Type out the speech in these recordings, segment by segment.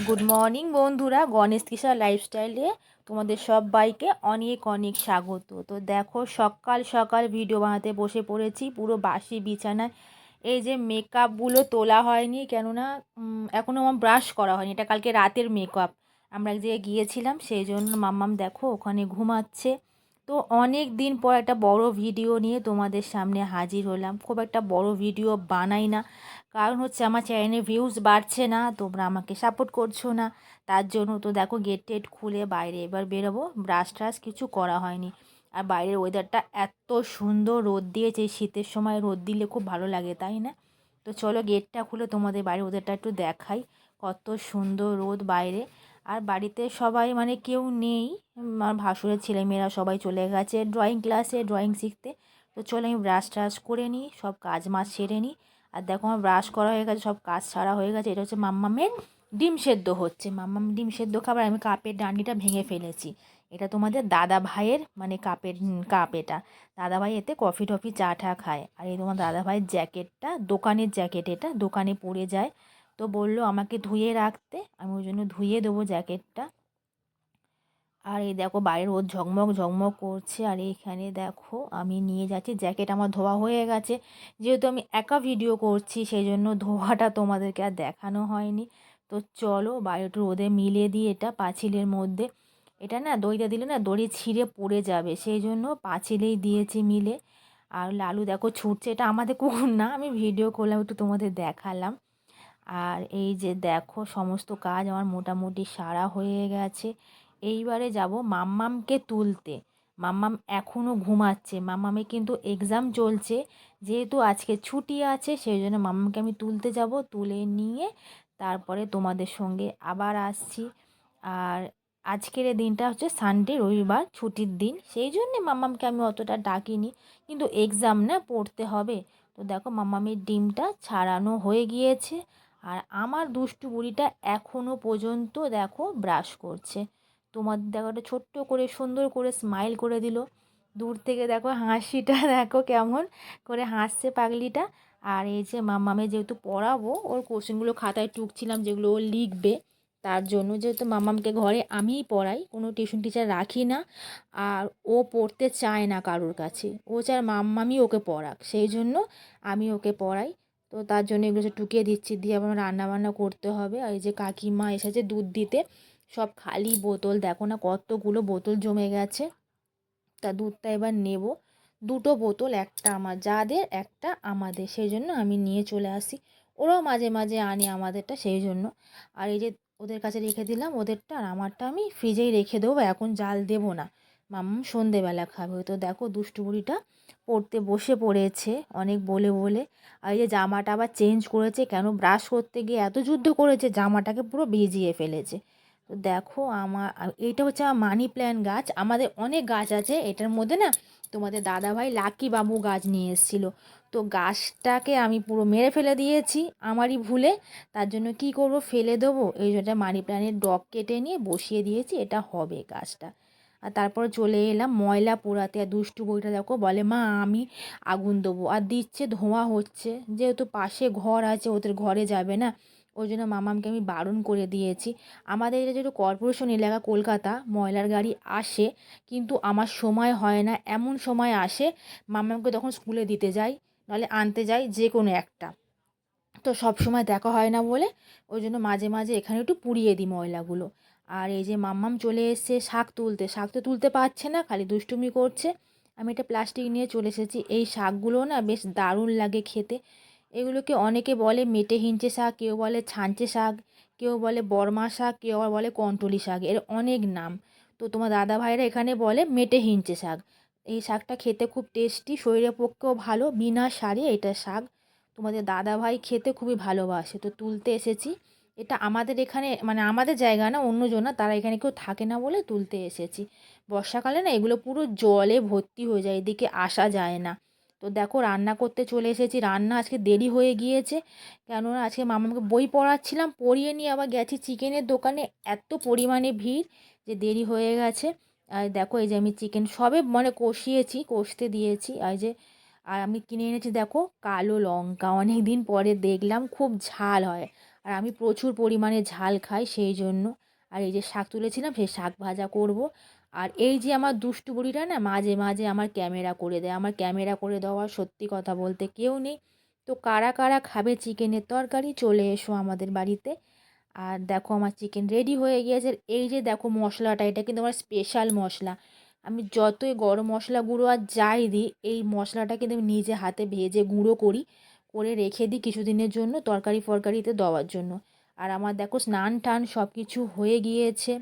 Good morning বন্ধুরা, গণেশ তৃষা লাইফস্টাইলে তোমাদের সবাইকে অনেক অনেক স্বাগত। তো দেখো, সকাল সকাল ভিডিও বানাতে বসে পড়েছি, পুরো বাসি বিছানায়। এই যে মেকআপগুলো তোলা হয়নি, কেননা এখনও আমার ব্রাশ করা হয়নি। এটা কালকে রাতের মেকআপ। আমরা এক জায়গায় গিয়েছিলাম, সেই জন্য মাম্মাম দেখো ওখানে ঘুমাচ্ছে। তো অনেক দিন পর একটা বড় ভিডিও নিয়ে তোমাদের সামনে হাজির হলাম। খুব একটা বড় ভিডিও বানাই না, কারণ হচ্ছে আমার চ্যানেলে ভিউজ বাড়ছে না, তোমরা আমাকে সাপোর্ট করছো না। তার জন্য তো দেখো গেট টেট খুলে বাইরে এবার বেরোবো, ব্রাশ ট্রাশ কিছু করা হয়নি। আর বাইরের ওয়েদারটা এত সুন্দর, রোদ দিয়েছে। শীতের সময় রোদ দিলে খুব ভালো লাগে, তাই না? তো চলো গেটটা খুলে তোমাদের বাইরের ওয়েদারটা একটু দেখাই। কত সুন্দর রোদ বাইরে। আর বাড়িতে সবাই মানে কেউ নেই, আমার ভাসুরের ছেলেমেয়েরা সবাই চলে গেছে ড্রয়িং ক্লাসে ড্রয়িং শিখতে। তো চলো আমি ব্রাশ ট্রাশ করে নিই, সব কাজ মাছ সেরে নিই। আর দেখো আমার ব্রাশ করা হয়ে গেছে, সব কাজ সারা হয়ে গেছে। এটা হচ্ছে মাম্মামের ডিম সেদ্ধ হচ্ছে, মাম্মাম ডিম সেদ্ধ খাবার। আমি কাপের ডান্ডিটা ভেঙে ফেলেছি। এটা তোমাদের দাদা ভাইয়ের মানে কাপ এটা। দাদা ভাই এতে কফি টফি চা টা খায়। আর এই তোমার দাদা ভাইয়ের জ্যাকেটটা দোকানের জ্যাকেট, এটা দোকানে পরে যায়। তো বললো আমাকে ধুয়ে রাখতে, আমি ওই জন্য ধুয়ে দেবো জ্যাকেটটা। আর এই দেখো বাইরে রোদ ঝকমক ঝকমক করছে। আর এইখানে দেখো আমি নিয়ে যাচ্ছি জ্যাকেট, আমার ধোয়া হয়ে গেছে। যেহেতু আমি একা ভিডিও করছি, সেই জন্য ধোয়াটা তোমাদেরকে আর দেখানো হয়নি। তো চলো বাইরে একটু রোদে মিলিয়ে দিই এটা পাঁচিলের মধ্যে। এটা না দড়িটা দিলে না দড়ি ছিঁড়ে পড়ে যাবে, সেই জন্য পাঁচিলেই দিয়েছি মিলে। আর লালু দেখো ছুটছে, এটা আমাদের কুকুর না, আমি ভিডিও করলাম একটু তোমাদের দেখালাম। আর এই যে দেখো সমস্ত কাজ আমার মোটামুটি সারা হয়ে গেছে। এইবারে যাব মাম্মামকে তুলতে। মাম্মাম এখনও ঘুমাচ্ছে, মাম্মামে কিন্তু এক্সাম চলছে। যেহেতু আজকে ছুটি আছে, সেই জন্য মাম্মামকে আমি তুলতে যাব, তুলে নিয়ে তারপরে তোমাদের সঙ্গে আবার আসছি। আর আজকের এই দিনটা হচ্ছে সানডে, রবিবার ছুটির দিন, সেই জন্যে মাম্মামকে আমি অতটা ডাকিনি। কিন্তু এক্সাম না, পড়তে হবে। তো দেখো মাম্মামের ডিমটা ছাড়ানো হয়ে গিয়েছে। আর আমার দুষ্টু বুড়িটা এখনও পর্যন্ত দেখো ব্রাশ করছে। তোমার দেখো একটা ছোট্ট করে সুন্দর করে স্মাইল করে দিল। দূর থেকে দেখো হাসিটা দেখো কেমন করে হাসছে পাগলিটা। আর এই যে মাম্মামে যেহেতু পড়াবো, ওর কোশ্চেনগুলো খাতায় টুকছিলাম যেগুলো ও লিখবে। তার জন্য যেহেতু মাম্মামকে ঘরে আমিই পড়াই, কোনো টিউশন টিচার রাখি না। আর ও পড়তে চায় না কারোর কাছে, ও চায় মাম্মামই ওকে পড়াক, সেই জন্য আমি ওকে পড়াই। তো তার জন্য এগুলো সব টুকিয়ে দিচ্ছি, দিয়ে আবার রান্নাবান্না করতে হবে। আর এই যে কাকিমা এসেছে দুধ দিতে, সব খালি বোতল দেখো না কতগুলো বোতল জমে গেছে। তা দুধটা এবার নেব। দুটো বোতল, একটা আমার যাদের একটা আমাদের, সেই জন্য আমি নিয়ে চলে আসি। ওরাও মাঝে মাঝে আনে আমাদেরটা, সেই জন্য। আর এই যে ওদের কাছে রেখে দিলাম ওদেরটা, আর আমারটা আমি ফ্রিজেই রেখে দেবো, এখন জাল দেবো না। মাম্মাম সন্ধেবেলা খাবে। তো দেখো দুষ্টু বুড়িটা পড়তে বসে পড়েছে অনেক বলে বলে। আর এই যে জামাটা আবার চেঞ্জ করেছে, কেন ব্রাশ করতে গিয়ে এত যুদ্ধ করেছে, জামাটাকে পুরো ভিজিয়ে ফেলেছে। তো দেখো এইটা হচ্ছে আমার মানি প্ল্যান্ট গাছ। আমাদের অনেক গাছ আছে, এটার মধ্যে না তোমাদের দাদাভাই লাকি বাবু গাছ নিয়ে এসেছিলো। তো গাছটাকে আমি পুরো মেরে ফেলে দিয়েছি আমারই ভুলে। তার জন্য কি করব, ফেলে দেবো, এই জন্য মানি প্ল্যান্টের ডগ কেটে নিয়ে বসিয়ে দিয়েছি, এটা হবে গাছটা। আর তারপরে চলে এলাম ময়লা পোড়াতে। আর দুষ্টু বইটা দেখো বলে মা আমি আগুন দেবো, আর দিচ্ছে ধোঁয়া হচ্ছে। যেহেতু পাশে ঘর আছে, ওদের ঘরে যাবে না, ওই জন্য মামামকে আমি বারণ করে দিয়েছি। আমাদের এটা যেহেতু কর্পোরেশন এলাকা কলকাতা, ময়লার গাড়ি আসে, কিন্তু আমার সময় হয় না। এমন সময় আসে মামামকে তখন স্কুলে দিতে যাই, নাহলে আনতে যাই, যে কোনো একটা। তো সব সময় দেখা হয় না বলে ওই জন্য মাঝে মাঝে এখানে একটু পুড়িয়ে দিই ময়লাগুলো। আর এই যে মাম্মাম চলে এসেছে শাক তুলতে, শাক তো তুলতে পারছে না, খালি দুষ্টুমি করছে। আমি একটা প্লাস্টিক নিয়ে চলে এসেছি। এই শাকগুলো না বেশ দারুণ লাগে খেতে। এগুলোকে অনেকে বলে মেটে হিঞ্চে শাক, কেউ বলে ছাঞ্চে শাক, কেউ বলে বর্মা শাক, কেউ আবার বলে কন্টলি শাক, এর অনেক নাম। তো তোমার দাদা ভাইরা এখানে বলে মেটে হিঞ্চে শাক। এই শাকটা খেতে খুব টেস্টি, শরীরের পক্ষেও ভালো, বিনা সারে এটা শাক। তোমাদের দাদাভাই খেতে খুবই ভালোবাসে। তো তুলতে এসেছি। এটা আমাদের এখানে মানে আমাদের জায়গা না, অন্যজনা, তারা এখানে কেউ থাকে না বলে তুলতে এসেছি। বর্ষাকালে না এগুলো পুরো জলে ভর্তি হয়ে যায়, এদিকে আসা যায় না। তো দেখো রান্না করতে চলে এসেছি। রান্না আজকে দেরি হয়ে গিয়েছে, কেননা আজকে মামাকে বই পড়াচ্ছিলাম, পড়িয়ে নিয়ে আবার গেছি চিকেনের দোকানে। এত পরিমাণে ভিড় যে দেরি হয়ে গেছে। আর দেখো এই যে আমি চিকেন সবে মানে কষিয়েছি, কষতে দিয়েছি। আর যে আর আমি কিনে এনেছি দেখো কালো লঙ্কা, অনেক দিন পরে দেখলাম খুব ঝাল হয়। আর আমি প্রচুর পরিমাণে ঝাল খাই সেই জন্য। আর এই যে শাক তুলেছিলাম সেই শাক ভাজা করব। আর এই যে আমার দুষ্টু বুড়িটা না মাঝে মাঝে আমার ক্যামেরা করে দেয়, আমার ক্যামেরা করে দেওয়ার সত্যি কথা বলতে কেউ নেই। তো কারা কারা খাবে চিকেনের তরকারি চলে এসো আমাদের বাড়িতে। আর দেখো আমার চিকেন রেডি হয়ে গিয়েছে। এই যে দেখো মশলাটা, এটা কিন্তু আমার স্পেশাল মশলা। আমি যতই গরম মশলা গুঁড়ো আর যাই দিই, এই মশলাটা কিন্তু আমি নিজে হাতে ভেজে গুঁড়ো করি, করে রেখে দিই কিছুদিনের জন্য তরকারি ফরকারিতে দেওয়ার জন্য। আর আমার দেখো স্নান টান সব কিছু হয়ে গিয়েছে,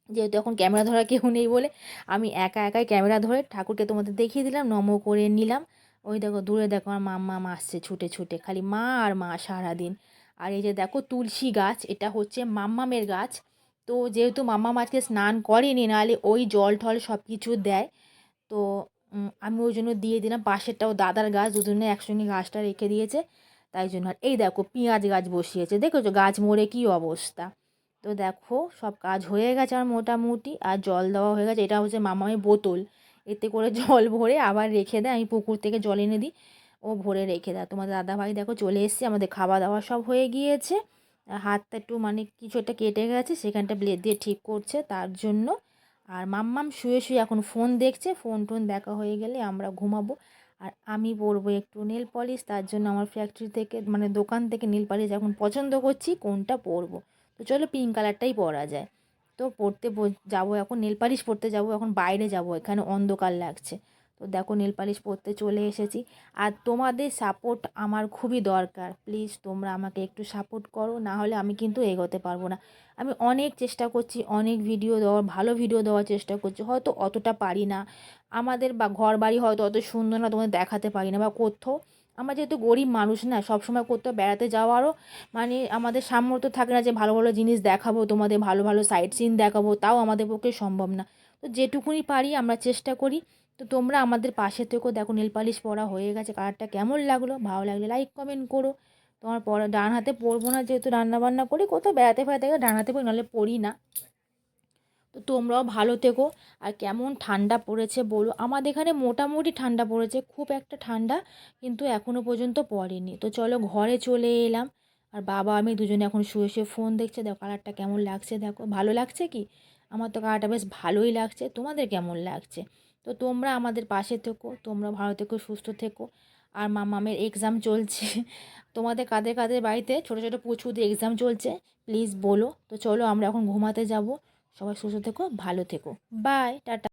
যেহেতু এখন ক্যামেরা ধরা কেউ নেই বলে আমি একা একাই ক্যামেরা ধরে ঠাকুরকে তোমাদের দেখিয়ে দিলাম, নমো করে নিলাম। ওই দেখো দূরে দেখো আমার মাম্মা আসছে ছুটে ছুটে, খালি মা আর মা সারাদিন। আর এই যে দেখো তুলসী গাছ, এটা হচ্ছে মাম্মামের গাছ। তো যেহেতু মাম্মাম আজকে স্নান করেনি, নাহলে ওই জল টল সব কিছু দেয়। তো আমি ওই জন্য দিয়ে দিলাম। পাশেরটাও দাদার গাছ, দুজনে একসঙ্গে গাছটা রেখে দিয়েছে তাই জন্য। আর এই দেখো পেঁয়াজ গাছ বসিয়েছে, দেখেছো গাছ মরে কী অবস্থা। তো দেখো সব কাজ হয়ে গেছে আমার মোটামুটি, আর জল দেওয়া হয়ে গেছে। এটা হচ্ছে মামামের বোতল, এতে করে জল ভরে আবার রেখে দেয়, আমি পুকুর থেকে জল এনে দিই, ও ভরে রেখে দেয়। তোমাদের দাদাভাই দেখো চলে এসেছে, আমাদের খাওয়া দাওয়া সব হয়ে গিয়েছে। হাতটা একটু মানে কিছু একটা কেটে গেছে, সেখানটা ব্লেড দিয়ে ঠিক করছে তার জন্য। আর মাম্মাম শুয়ে শুয়ে এখন ফোন দেখছে, ফোন টোন দেখা হয়ে গেলে আমরা ঘুমাবো। আর আমি পরবো একটু নেল পলিশ, তার জন্য আমার ফ্যাক্টরি থেকে মানে দোকান থেকে নেল পলিশ এখন পছন্দ করছি কোনটা পরবো। তো চলো পিঙ্ক কালারটাই পরা যায়। তো পরতে যাবো এখন, নেল পালিশ পরতে যাবো এখন, বাইরে যাবো, এখানে অন্ধকার লাগছে। তো দেখো নেল পালিশ পরতে চলে এসেছি। আর তোমাদের সাপোর্ট আমার খুবই দরকার, প্লিজ তোমরা আমাকে একটু সাপোর্ট করো, না হলে আমি কিন্তু এগোতে পারবো না। আমি অনেক চেষ্টা করছি, অনেক ভিডিও দেওয়ার, ভালো ভিডিও দেওয়ার চেষ্টা করছি, হয়তো অতটা পারি না। আমাদের বা ঘর বাড়ি হয়তো অত সুন্দর না, তোমাদের দেখাতে পারি না, বা কোথাও আমরা যেহেতু গরিব মানুষ না, সবসময় কোথাও বেড়াতে যাওয়ারও মানে আমাদের সামর্থ্য থাকে না যে ভালো ভালো জিনিস দেখাবো তোমাদের, ভালো ভালো সাইট সিন দেখাবো, তাও আমাদের পক্ষে সম্ভব না। তো যেটুকুনি পারি আমরা চেষ্টা করি। তো তোমরা আমাদের পাশে থেকেও। দেখো নেল পালিশ পরা হয়ে গেছে, কালারটা কেমন লাগলো, ভালো লাগলে লাইক কমেন্ট করো। তোমার পরা ডান হাতে পরবো না, যেহেতু রান্না বান্না করি, কোথাও বেড়াতে ফেরাতে গেলে ডান হাতে পরি, নাহলে পড়ি না। তো তোমরাও ভালো থেকো। আর কেমন ঠান্ডা পড়েছে বলো, আমাদের এখানে মোটামুটি ঠান্ডা পড়েছে, খুব একটা ঠান্ডা কিন্তু এখনও পর্যন্ত পড়েনি। তো চলো ঘরে চলে এলাম। আর বাবা আমি দুজনে এখন শুয়ে শুয়ে ফোন দেখছে। দেখো কালারটা কেমন লাগছে, দেখো ভালো লাগছে কি? আমার তো কালারটা বেশ ভালোই লাগছে, তোমাদের কেমন লাগছে? তো তোমরা আমাদের পাশে থেকো, তোমরা ভালো থেকো, সুস্থ থেকো। আর মামামের এক্সাম চলছে তোমাদের কাদের কাদের বাড়িতে ছোটো ছোটো পুচকুদের এক্সাম চলছে প্লিজ বলো। তো চলো আমরা এখন ঘুমাতে যাব। সবাই সুস্থ থেকো, ভালো থেকো, বাই, টাটা।